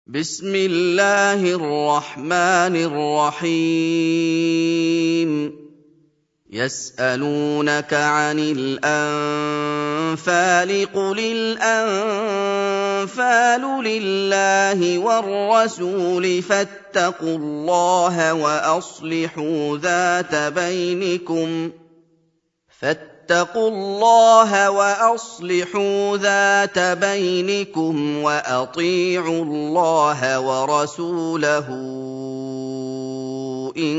بسم الله الرحمن الرحيم يسألونك عن الأنفال قل الأنفال لله والرسول فاتقوا الله وأصلحوا ذات بينكم وأطيعوا الله ورسوله إن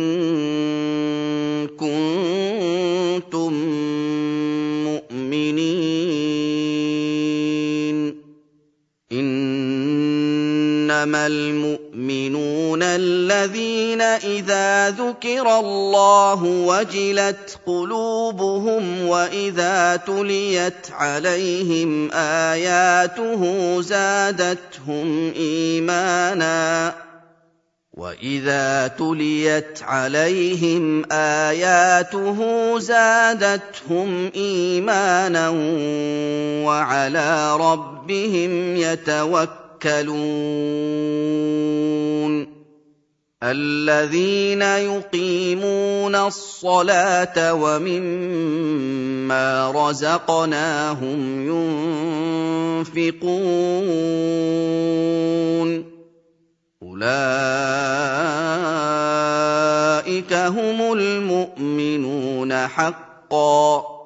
كنتم مؤمنين إنما المؤمنون الذين إذا ذكر الله وجلت قلوبهم وإذا تليت عليهم آياته زادتهم إيمانا وعلى ربهم يتوكلون الذين يقيمون الصلاة ومما رزقناهم ينفقون أولئك هم المؤمنون حقا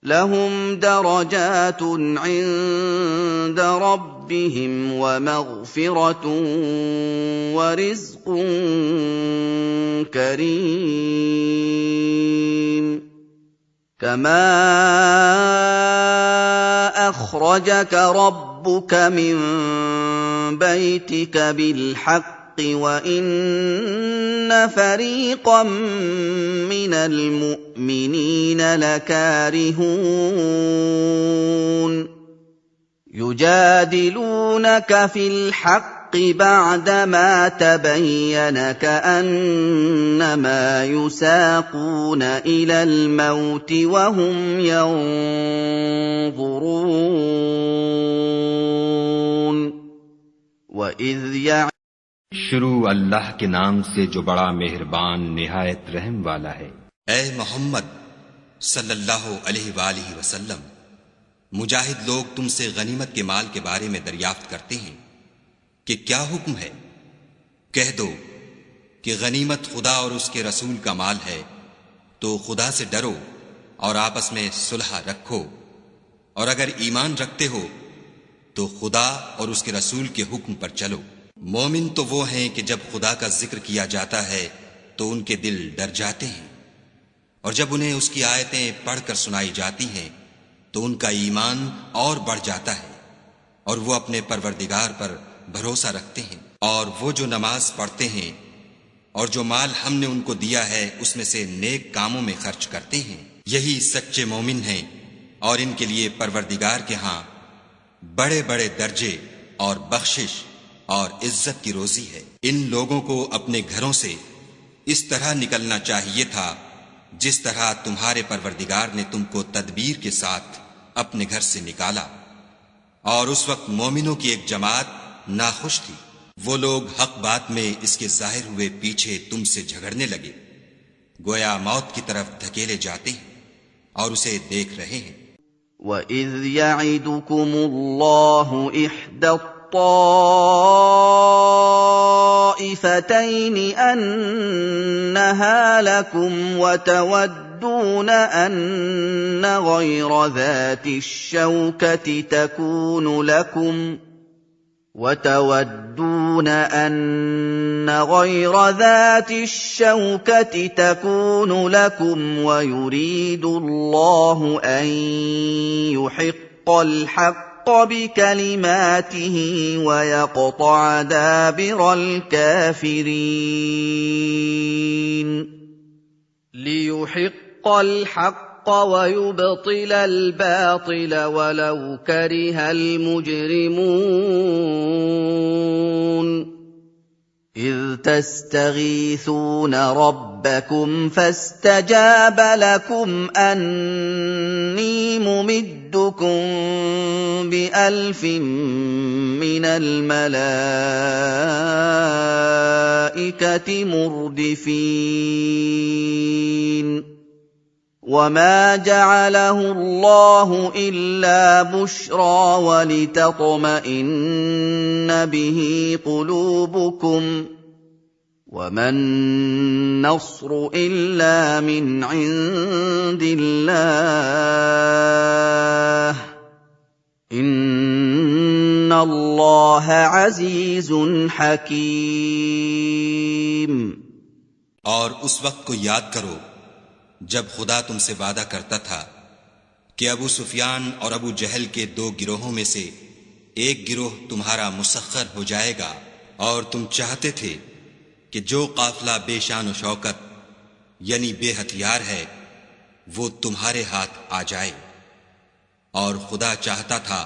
لهم درجات عند ربهم ومغفرة ورزق كريم كما أخرجك ربك من بيتك بالحق وإن فريقا من المؤمنين لكارهون يجادلونك في الحق بعدما تبين كأنما يساقون إلى الموت وهم ينظرون शुरू अल्लाह के नाम से जो बड़ा मेहरबान निहायत रहम वाला है। ऐ मोहम्मद सल्लल्लाहु अलैहि वसल्लम, मुजाहिद लोग तुमसे गनीमत के माल के बारे में दरियाफ्त करते हैं कि क्या हुक्म है। कह दो कि गनीमत खुदा और उसके रसूल का माल है, तो खुदा से डरो और आपस में सुलह रखो, और अगर ईमान रखते हो तो खुदा और उसके रसूल के हुक्म पर चलो। मोमिन तो वो हैं कि जब खुदा का जिक्र किया जाता है तो उनके दिल डर जाते हैं, और जब उन्हें उसकी आयतें पढ़कर सुनाई जाती हैं तो उनका ईमान और बढ़ जाता है, और वो अपने परवरदिगार पर भरोसा रखते हैं, और वो जो नमाज पढ़ते हैं और जो माल हमने उनको दिया है उसमें से नेक कामों में खर्च करते हैं। यही सच्चे मोमिन हैं, और इनके लिए परवरदिगार के हां बड़े बड़े दर्जे और बख्शिश और इज्जत की रोजी है। इन लोगों को अपने घरों से इस तरह निकलना चाहिए था जिस तरह तुम्हारे परवरदिगार ने तुमको तदबीर के साथ अपने घर से निकाला। और उस वक्त मोमिनों की एक जमात नाखुश थी। वो लोग हक बात में इसके जाहिर हुए पीछे तुमसे झगड़ने लगे, गोया मौत की तरफ धकेले जाते हैं और उसे देख रहे हैं। وَإِذْ يَعِدُكُمُ اللَّهُ إِحْدَى الطَّائِفَتَيْنِ أَنَّهَا لَكُمْ وَتَوَدُّونَ أَنَّ غَيْرَ ذَاتِ الشَّوْكَةِ تكون لكم ويريد الله أن يحق الحق بكلماته ويقطع دابر الكافرين ليحق الحق ويبطل الباطل ولو كره المجرمون إذ تستغيثون ربكم فاستجاب لكم أني ممدكم ب1000 من الملائكة مردفين وما جعله الله إلا بشرى ولتطمئن به قلوبكم وما النصر إلا من عند الله إن الله عزيز حكيم। और उस वक्त को याद करो जब खुदा तुमसे वादा करता था कि अबू सुफियान और अबू जहल के 2 गिरोहों में से एक गिरोह तुम्हारा मुसख्खर हो जाएगा और तुम चाहते थे कि जो काफिला बेशान व शौकत यानी बेहथियार है वो तुम्हारे हाथ आ जाए, और खुदा चाहता था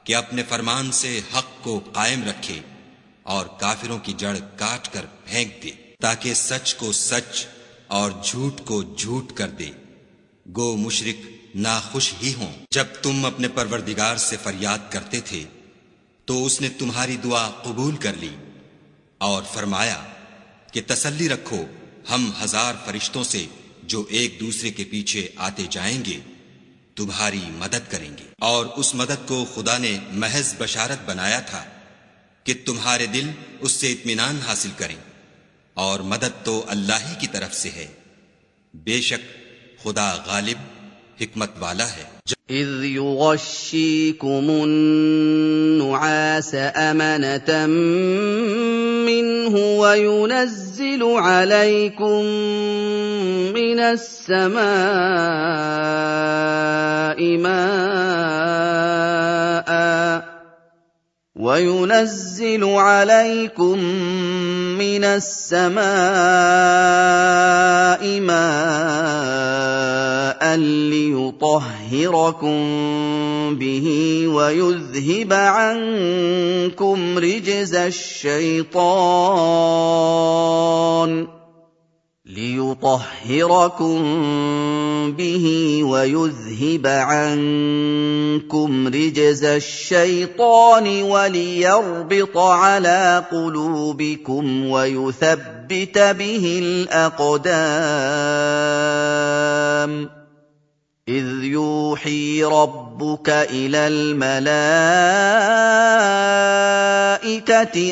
कि अपने फरमान से हक को कायम रखे और काफिरों की जड़ काट कर फेंक दे, ताकि सच को सच और झूठ को झूठ कर दे। गो मुशरिक नाखुश ही हों। जब तुम अपने परवरदिगार से फरियाद करते थे तो उसने तुम्हारी दुआ कबूल कर ली और फरमाया कि तसल्ली रखो, हम 1000 फरिश्तों से जो एक दूसरे के पीछे आते जाएंगे तुम्हारी मदद करेंगे। और उस मदद को खुदा ने महज बशारत बनाया था कि तुम्हारे दिल उससे इत्मीनान हासिल करें, और मदद तो अल्लाह ही की तरफ से है। बेशक खुदा गालिब हिकमत वाला है। إذ يغشيكم النعاس أمنة منه وينزل عليكم من السماء ماء ليطهركم به ويذهب عنكم رجز الشيطان وليربط على قلوبكم ويثبت به الأقدام إذ يوحي ربك إلى الملائكة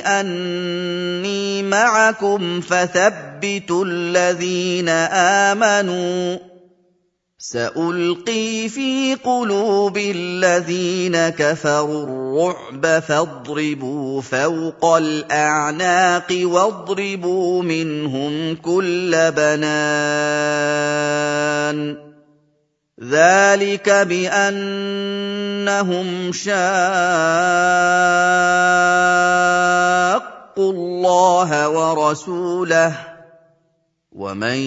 أني معكم فثبتوا الذين آمنوا سألقي في قلوب الذين كفروا الرعب فاضربوا فوق الأعناق واضربوا منهم كل بنان ذلك بأنهم شاقوا الله ورسوله ومن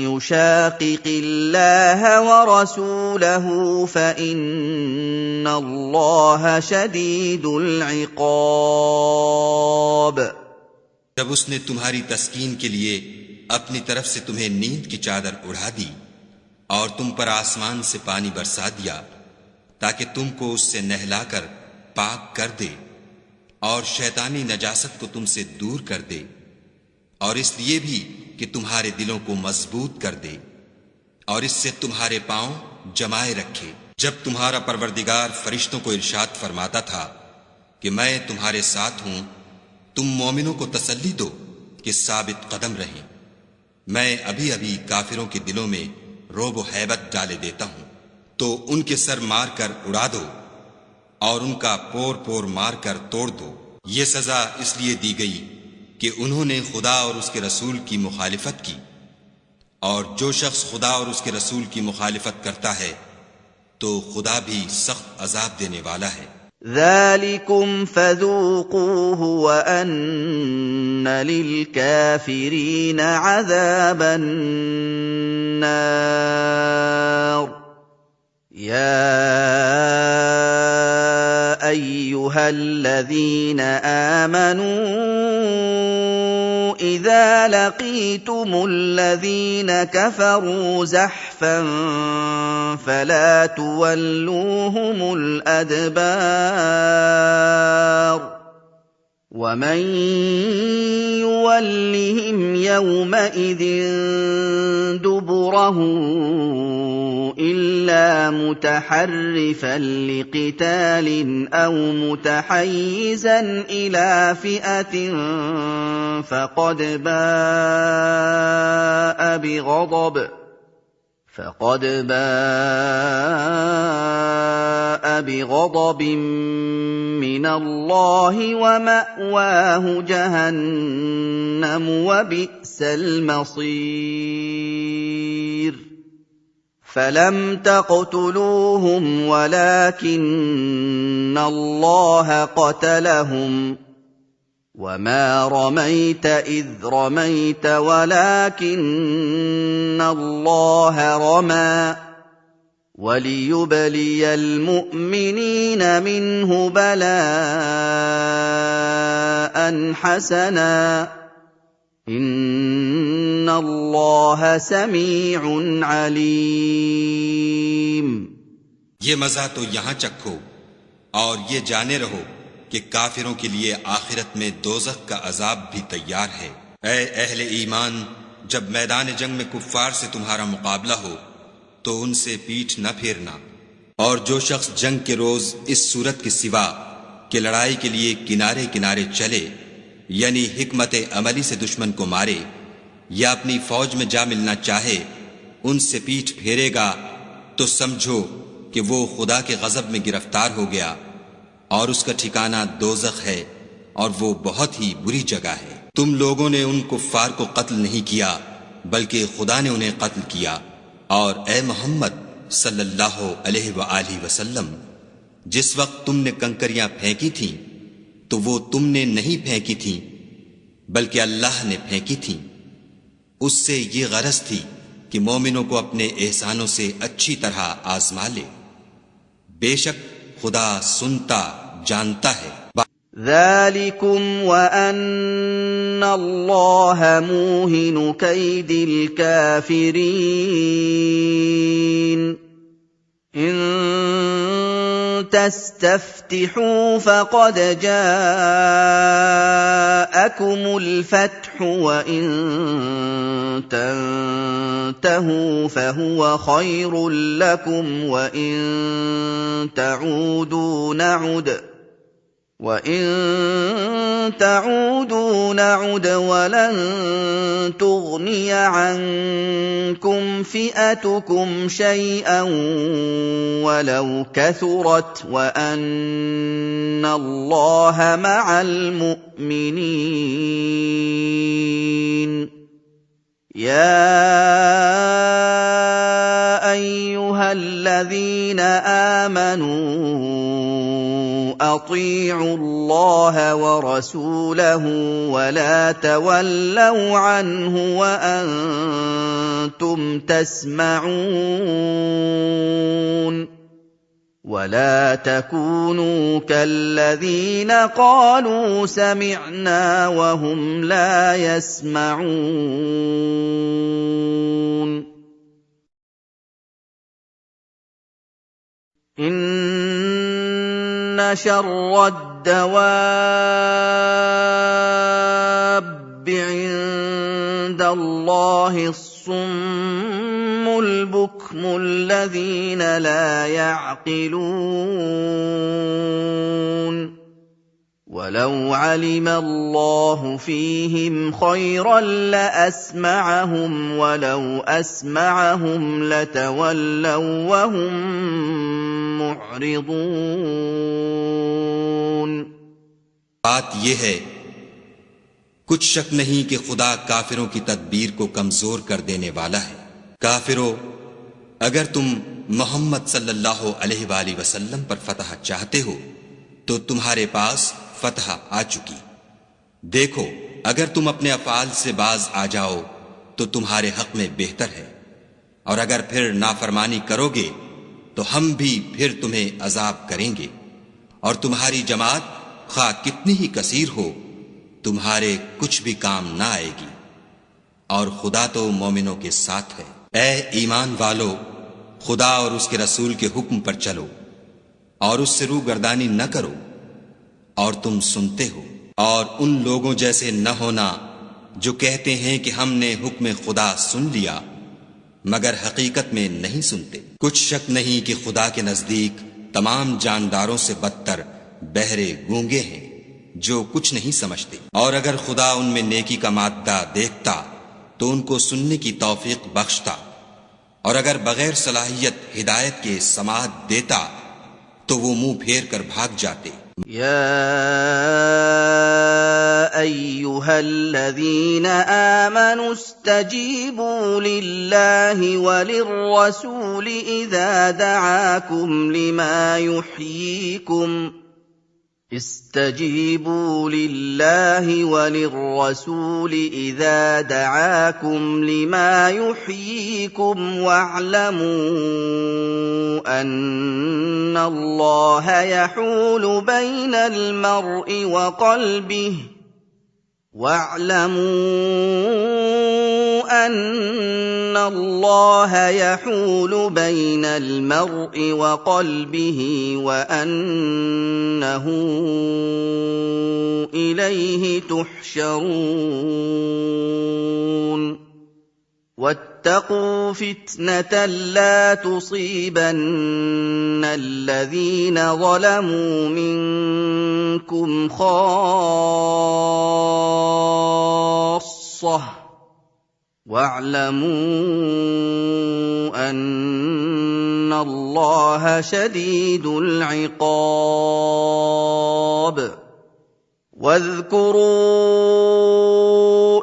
يشاقق الله ورسوله فإن الله شديد العقاب। जब उसने तुम्हारी तस्कीन के लिए अपनी तरफ से तुम्हें नींद की चादर उड़ा दी और तुम पर आसमान से पानी बरसा दिया ताकि तुमको उससे नहलाकर पाक कर दे और शैतानी नजासत को तुमसे दूर कर दे, और इसलिए भी कि तुम्हारे दिलों को मजबूत कर दे और इससे तुम्हारे पांव जमाए रखे। जब तुम्हारा परवरदिगार फरिश्तों को इरशाद फरमाता था कि मैं तुम्हारे साथ हूं, तुम मोमिनों को तसल्ली दो कि साबित कदम रहें। मैं अभी अभी काफिरों के दिलों में रोब व हैबत डाले देता हूं, तो उनके सर मार कर उड़ा दो और उनका पोर पोर मार कर तोड़ दो। ये सजा इसलिए दी गई कि उन्होंने खुदा और उसके रसूल की मुखालिफत की, और जो शख्स खुदा और उसके रसूल की मुखालिफत करता है तो खुदा भी सख्त अजाब देने वाला है। ذلكم فذوقوه وأن للكافرين عذاب النار يا أيها الذين آمنوا إذا لقيتم الذين كفروا زحفا فلا تولوهم الأدبار ومن يولهم يومئذ دبره إلا متحرفا لقتال أو متحيزا إلى فئة فقد باء بغضب من الله ومأواه جهنم وبئس المصير فلم تقتلوهم ولكن الله قتلهم وما رميت إذ رميت ولكن الله رمى وليبلي المؤمنين منه بلاء حسنا إن الله سميع عليم ये मजा तो यहां चखो और ये जाने रहो कि काफिरों के लिए आखिरत में दोज़ख का अजाब भी तैयार है। ऐ अहले ईमान, जब मैदान जंग में कुफ्फार से तुम्हारा मुकाबला हो तो उनसे पीठ न फेरना, और जो शख्स जंग के रोज इस सूरत के सिवा कि लड़ाई के लिए किनारे किनारे चले, यानी हिकमत अमली से दुश्मन को मारे या अपनी फौज में जा मिलना चाहे, उनसे पीठ फेरेगा तो समझो कि वो खुदा के गजब में गिरफ्तार हो गया और उसका ठिकाना दोज़ख है और वो बहुत ही बुरी जगह है। तुम लोगों ने उन कुफ्फार को कत्ल नहीं किया बल्कि खुदा ने उन्हें कत्ल किया। और ए मोहम्मद सल्लल्लाहु अलैहि वसल्लम, जिस वक्त तुमने कंकरियां फेंकी थीं तो वो तुमने नहीं फेंकी थीं बल्कि अल्लाह ने फेंकी थीं। उससे ये गरज थी कि मोमिनों को अपने एहसानों से अच्छी तरह आजमा ले। बेशक खुदा सुनता जानता है। ذَلِكُمْ وَأَنَّ اللَّهَ مُوهِنُ كَيْدِ الْكَافِرِينَ إِن تَسْتَفْتِحُوا فَقَدْ جَاءَكُمُ الْفَتْحُ وَإِن تَنْتَهُوا فَهُوَ خَيْرٌ لَّكُمْ وَإِن تَعُودُوا نَعُدْ وَلَن تُغْنِيَ عَنكُمْ فِئَتُكُمْ شَيْئًا وَلَوْ كَثُرَتْ وَأَنَّ اللَّهَ مَعَ الْمُؤْمِنِينَ يَا أَيُّهَا الَّذِينَ آمَنُوا أطيعوا الله ورسوله ولا تولوا عنه وأنتم تسمعون ولا تكونوا كالذين قالوا سمعنا وهم لا يسمعون إن شر الدواب عند الله الصم البكم الذين لا يعقلون ولو علم الله فيهم خيرا لأسمعهم ولو أسمعهم لتولوا وهم معرضون बात यह है, कुछ शक नहीं कि खुदा काफिरों की तदबीर को कमजोर कर देने वाला है। काफिरों, अगर तुम मोहम्मद सल्लल्लाहु अलैहि वसल्लम पर फतह चाहते हो तो तुम्हारे पास फतह आ चुकी। देखो, अगर तुम अपने अफआल से बाज आ जाओ तो तुम्हारे हक में बेहतर है, और अगर फिर नाफरमानी करोगे तो हम भी फिर तुम्हें अजाब करेंगे। और तुम्हारी जमात खा कितनी ही कसीर हो तो तुम्हारे कुछ भी काम ना आएगी, और खुदा तो मोमिनों के साथ है। ए ईमान वालो, खुदा और उसके रसूल के हुक्म पर चलो और उससे रूगर्दानी न करो, और तुम सुनते हो। और उन लोगों जैसे न होना जो कहते हैं कि हमने हुक्म खुदा सुन लिया, मगर हकीकत में नहीं सुनते। कुछ शक नहीं कि खुदा के नजदीक तमाम जानदारों से बदतर बहरे गूंगे हैं जो कुछ नहीं समझते। और अगर खुदा उनमें नेकी का मादा देखता तो उनको सुनने की तौफीक बख्शता, और अगर बगैर सलाहियत हिदायत के समाअत देता तो वो मुंह फेर कर भाग जाते। या अय्युहल्लज़ीन आमनू इस्तजीबू लिल्लाहि वलिर्रसूलि इज़ा दआकुम लिमा युहयीकुम استجيبوا لله وللرسول إذا دعاكم لما يحييكم واعلموا أن الله يحول بين المرء وقلبه وأنه إليه تحشرون واتقوا فتنة لا تصيبن الذين ظلموا منكم خاصة واعلموا أن الله شديد العقاب واذكروا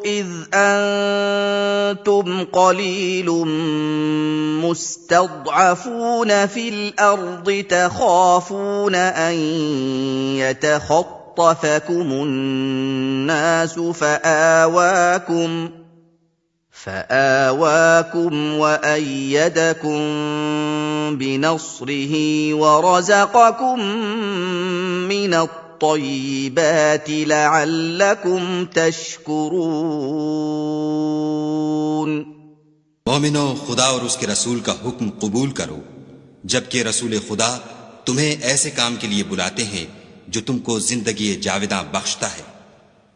إذ أنتم قليل مستضعفون في الأرض تخافون أن يتخطفكم الناس فآواكم وأيدكم بنصره ورزقكم من الطيبات لعلكم تشكرون। मोमिनो, खुदा और उसके रसूल का हुक्म कबूल करो, जबकि रसूल खुदा तुम्हें ऐसे काम के लिए बुलाते हैं जो तुमको जिंदगी जाविदा बख्शता है।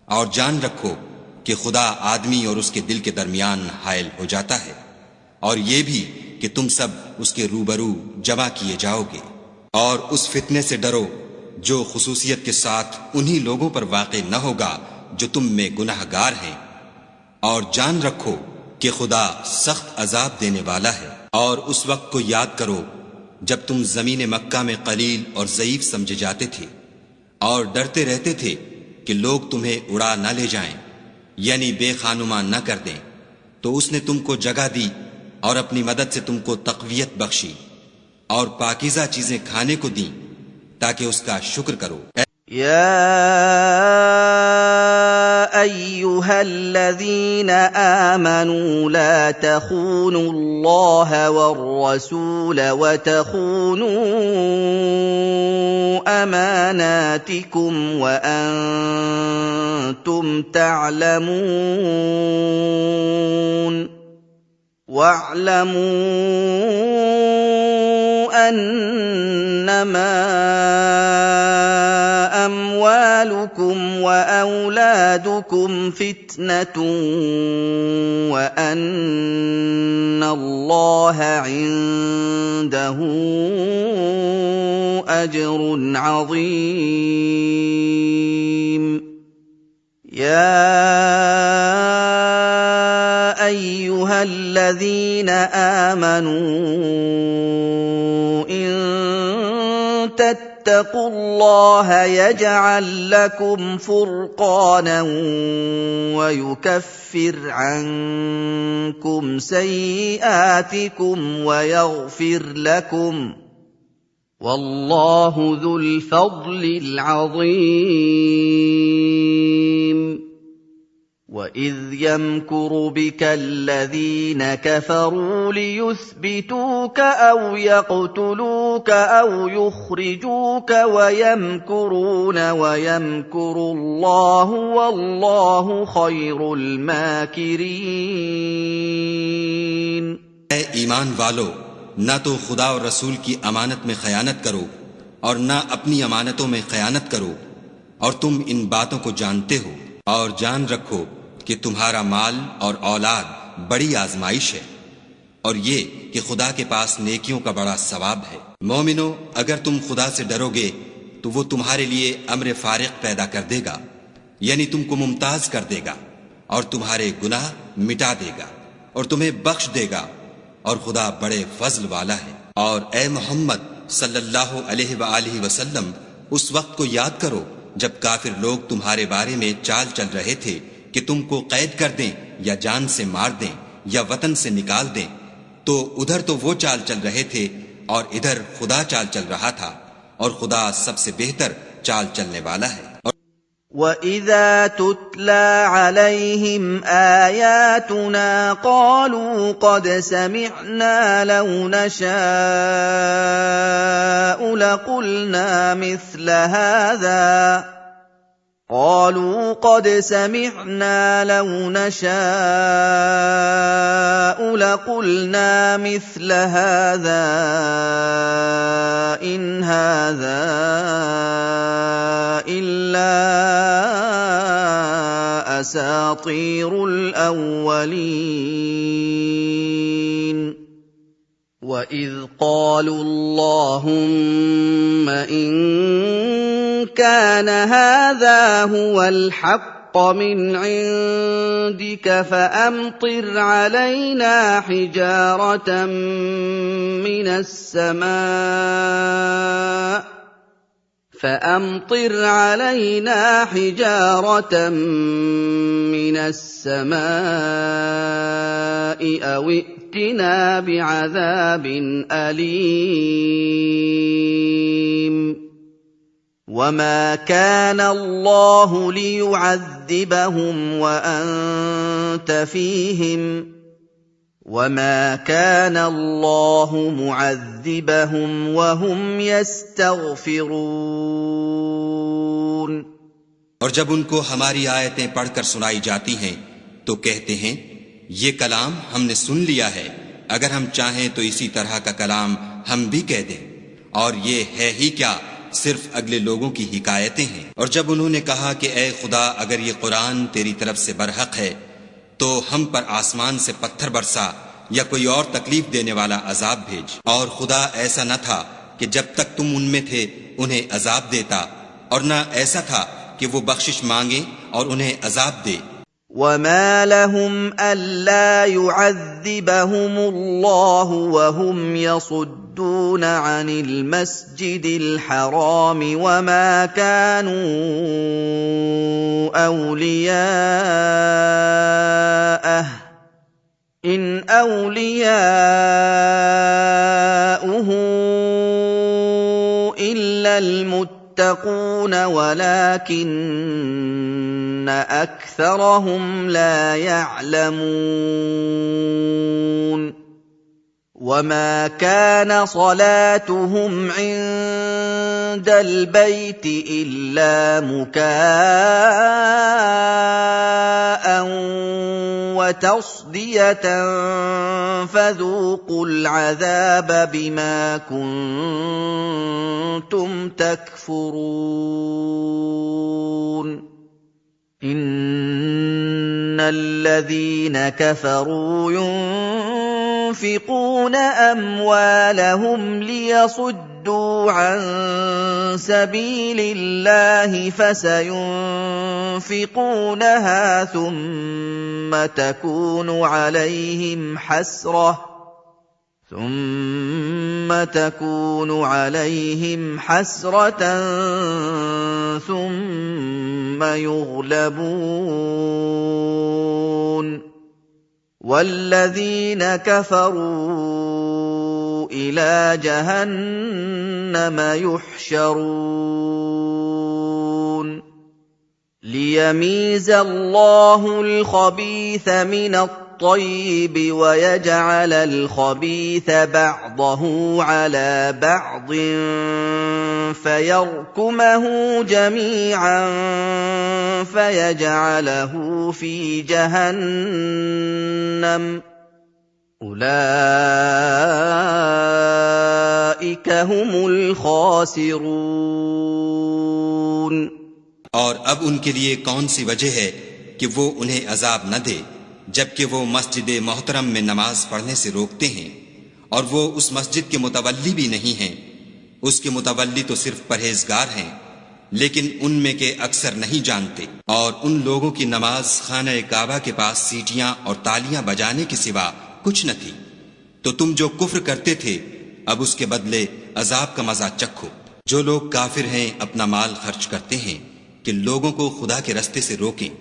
और जान रखो कि खुदा आदमी और उसके दिल के दरमियान हायल हो जाता है, और ये भी कि तुम सब उसके रूबरू जमा किए जाओगे। और उस फितने से डरो जो खुसूसियत के साथ उन्हीं लोगों पर वाक़े न होगा जो तुम में गुनाहगार हैं। और जान रखो कि खुदा सख्त अजाब देने वाला है। और उस वक्त को याद करो जब तुम जमीन मक्का में कलील और ज़ईफ समझे जाते थे और डरते रहते थे कि लोग तुम्हें उड़ा न ले जाएं, यानी बेखानुमा न कर दें। तो उसने तुमको जगह दी और अपनी मदद से तुमको तक़वियत बख्शी और पाकीज़ा चीजें खाने को दी ताकि उसका शुक्र करो। या अय्युहल्लज़ीन आमनू ला तख़ूनुल्लाह वर्रसूल वतख़ूनू अमानातिकुम वअंतुम तअलमून वा'लमू अन्नमा أموالكم وأولادكم فتنة وأن الله عنده أجر عظيم يا أيها الذين آمنوا إن اتقوا الله يجعل لكم فرقانا ويكفر عنكم سيئاتكم ويغفر لكم والله ذو الفضل العظيم। وَإِذْ يَمْكُرُ بِكَ الَّذِينَ كَفَرُوا لِيُثْبِتُوكَ أَوْ يَقْتُلُوكَ أَوْ يُخْرِجُوكَ وَيَمْكُرُونَ وَيَمْكُرُ اللَّهُ وَاللَّهُ خَيْرُ الْمَاكِرِينَ। ऐ ईमान वालो, ना तो खुदा और रसूल की अमानत में खयानत करो और ना अपनी अमानतों में खयानत करो, और तुम इन बातों को जानते हो, और जान रखो कि तुम्हारा माल और औलाद बड़ी आजमाइश है, और ये कि खुदा के पास नेकियों का बड़ा सवाब है। मोमिनो, अगर तुम खुदा से डरोगे तो वो तुम्हारे लिए अम्र फारिक पैदा कर देगा, यानी तुमको मुमताज कर देगा और तुम्हारे गुनाह मिटा देगा और तुम्हें बख्श देगा, और खुदा बड़े फजल वाला है। और ए मोहम्मद सल्लल्लाहु अलैहि वसल्लम, उस वक्त को याद करो जब काफिर लोग तुम्हारे बारे में चाल चल रहे थे कि तुमको कैद कर दें या जान से मार दें या वतन से निकाल दें। तो उधर तो वो चाल चल रहे थे और इधर खुदा चाल चल रहा था, और खुदा सबसे बेहतर चाल चलने वाला है। وَإِذَا تُتْلَىٰ عَلَيْهِمْ آيَاتُنَا قَالُوا قَدْ سَمِعْنَا لَوْ نَشَاءُ لَقُلْنَا مِثْلَ هَٰذَا قَالُوا قَدْ سَمِعْنَا لَوْ نَشَاءُ لَقُلْنَا مِثْلَ هَٰذَا إِنْ هَٰذَا إِلَّا أَسَاطِيرُ الْأَوَّلِينَ وَإِذْ قَالُوا اللَّهُمَّ إِن كَانَ هَٰذَا هُوَ الْحَقَّ مِنْ عِندِكَ فَأَمْطِرْ عَلَيْنَا حِجَارَةً مِّنَ السَّمَاءِ أَوِ ائْتِنَا بِعَذَابٍ أَلِيمٍ وَمَا كَانَ اللَّهُ لِيُعَذِّبَهُمْ وَأَنتَ فِيهِمْ وَمَا كَانَ اللَّهُ مُعَذِّبَهُمْ وَهُمْ يَسْتَغْفِرُونَ। और जब उनको हमारी आयतें पढ़कर सुनाई जाती हैं तो कहते हैं, ये कलाम हमने सुन लिया है, अगर हम चाहें तो इसी तरह का कलाम हम भी कह दें, और ये है ही क्या, सिर्फ अगले लोगों की हिकायतें हैं। और जब उन्होंने कहा कि ए खुदा, अगर ये कुरान तेरी तरफ से बरहक है तो हम पर आसमान से पत्थर बरसा या कोई और तकलीफ देने वाला अजाब भेज। और खुदा ऐसा न था कि जब तक तुम उनमें थे उन्हें अजाब देता, और न ऐसा था कि वो बख्शिश मांगे और उन्हें अजाब दे। وَمَا لَهُمْ أَلَّا يُعَذِّبَهُمُ اللَّهُ وَهُمْ يَصُدُّونَ عَنِ الْمَسْجِدِ الْحَرَامِ وَمَا كَانُوا أَوْلِيَاءَهُ إِنْ أَوْلِيَاؤُهُ إِلَّا الْمُتَّقُونَ وَلَٰكِنَّ أَكْثَرَهُمْ لَا يَعْلَمُونَ وَمَا كَانَ صَلَاتُهُمْ عِندَ الْبَيْتِ إِلَّا مُكَاءً وَتَصْدِيَةً فَذُوقُوا الْعَذَابَ بِمَا كُنتُمْ تَكْفُرُونَ إِنَّ الَّذِينَ كَفَرُوا يُنفِقُونَ أَمْوَالَهُمْ لِيَصُدُّوا عَن سَبِيلِ اللَّهِ فَسَيُنفِقُونَهَا ثُمَّ تَكُونُ عَلَيْهِمْ حَسْرَةً ثُمَّ يُغْلَبُونَ وَالَّذِينَ كَفَرُوا إِلَىٰ جَهَنَّمَ يُحْشَرُونَ ليميز الله الخبيث من الطيب ويجعل الخبيث بعضه على بعض فيركمه جميعا فيجعله في جهنم أولئك هم الخاسرون। और अब उनके लिए कौन सी वजह है कि वो उन्हें अजाब न दे जबकि वो मस्जिद मोहतरम में नमाज पढ़ने से रोकते हैं और वो उस मस्जिद के मुतवल्ली भी नहीं हैं। उसके मुतवल्ली तो सिर्फ परहेजगार हैं, लेकिन उनमें के अक्सर नहीं जानते। और उन लोगों की नमाज खाना काबा के पास सीटियां और तालियां बजाने के सिवा कुछ न थी। तो तुम जो कुफ्र करते थे अब उसके बदले अजाब का मजा चखो। जो लोग काफिर हैं अपना माल खर्च करते हैं कि लोगों को खुदा के रास्ते से रोकें,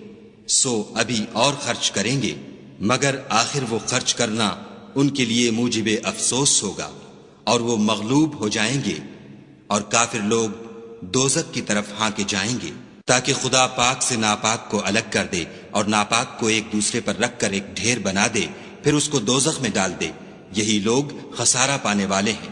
सो अभी और खर्च करेंगे, मगर आखिर वो खर्च करना उनके लिए मूजिबे अफसोस होगा और वो मगलूब हो जाएंगे और काफिर लोग दोजक की तरफ हांके जाएंगे, ताकि खुदा पाक से नापाक को अलग कर दे और नापाक को एक दूसरे पर रखकर एक ढेर बना दे, फिर उसको दोजख में डाल दे। यही लोग खसारा पाने वाले हैं।